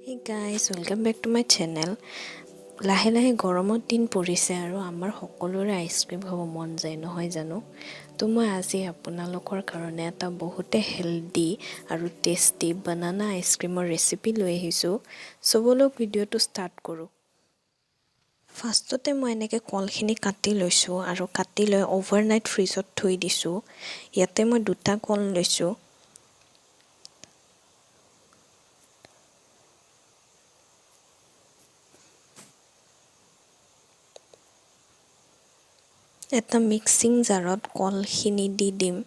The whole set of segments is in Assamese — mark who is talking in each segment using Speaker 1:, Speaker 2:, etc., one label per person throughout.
Speaker 1: Hey guys, welcome back to my channel. লাহে লাহে গৰমৰ দিন পৰিছে আৰু আমাৰ সকলোৰে আইচক্ৰীম খাব মন যায় নহয় জানো তো মই আজি আপোনালোকৰ কাৰণে এটা বহুতে হেলদি আৰু টেষ্টি বানানা আইচক্ৰীমৰ ৰেচিপি লৈ আহিছোঁ সবলো ভিডিঅ'টো ষ্টাৰ্ট কৰোঁ ফাৰ্ষ্টতে মই এনেকৈ কলখিনি কাটি লৈছোঁ আৰু কাটি লৈ অভাৰনাইট ফ্ৰিজত থৈ দিছোঁ ইয়াতে মই দুটা কল লৈছোঁ এটা মিক্সিং জাৰত কলখিনি দি দিম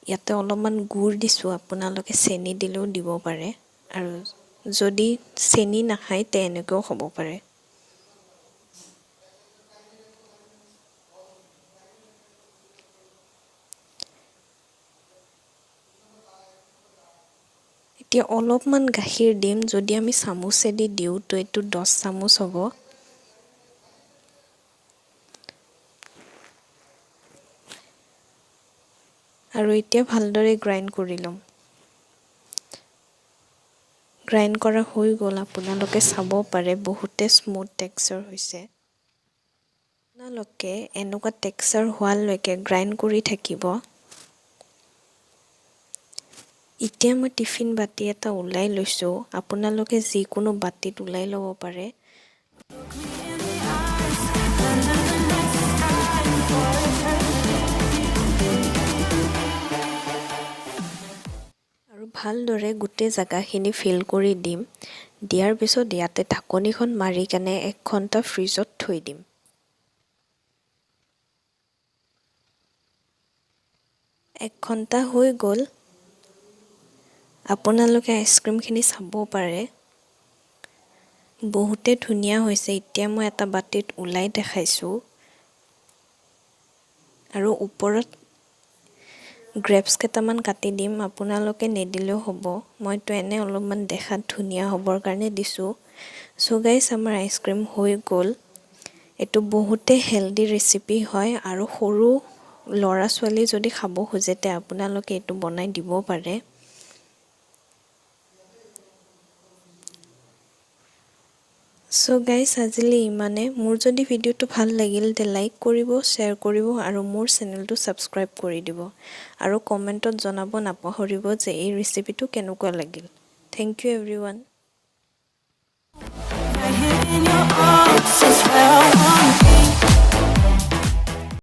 Speaker 1: ইয়াতে অলপমান গুড় দিছোঁ আপোনালোকে চেনি দিলেও দিব পাৰে আৰু যদি চেনি নাখায় তে এনেকৈও খাব পাৰে এতিয়া অলপমান গাখীৰ দিম যদি আমি চামুচেদি দিওঁ তো এইটো 10 চামুচ হ'ব আৰু এতিয়া ভালদৰে গ্ৰাইণ্ড কৰি লম গ্ৰাইণ্ড কৰা হৈ গ'ল আপোনালোকে চাব পাৰে বহুতে স্মুথ টেক্সচাৰ হৈছে আপোনালোকে এনেকুৱা টেক্সচাৰ হোৱালৈকে গ্ৰাইণ্ড কৰি থাকিব এতিয়া মই টিফিন বাটি এটা উলাই লৈছোঁ আপোনালোকে যিকোনো বাটিত উলাই ল'ব পাৰে আৰু ভালদৰে গোটেই জাগাখিনি ফিল কৰি দিম দিয়াৰ পিছত ইয়াতে ঢাকনিখন মাৰি কেনে 1 ঘণ্টা ফ্ৰিজত থৈ দিম 1 ঘণ্টা হৈ গ'ল আপোনালোকে আইচক্ৰীমখিনি চাব পাৰে বহুতে ধুনীয়া হৈছে এতিয়া মই এটা বাটিত উলাই দেখাইছোঁ আৰু ওপৰত গ্ৰেপছ কেইটামান কাটি দিম আপোনালোকে নেদিলেও হ'ব মইতো এনে অলপমান দেখাত ধুনীয়া হ'বৰ কাৰণে দিছোঁ সো গাইস আমাৰ আইচক্ৰীম হৈ গ'ল এটো বহুতে হেলদি ৰেচিপি হয় আৰু সৰু লৰা ছোৱালী যদি খাব খুজেতে আপোনালোকে এটো বনাই দিব পাৰে সো গাইস আজিলে ইমানে মোৰ যদি ভিডিওটো ভাল লাগিল তে লাইক কৰিব শেয়াৰ কৰিব আৰু মোৰ চেনেলটো সাবস্ক্ৰাইব কৰি দিব আৰু কমেন্টত জনাব নাপাহৰিব যে এই ৰেচিপিটো কেনেকুৱা লাগিল থ্যাংক ইউ এভৰিওয়ান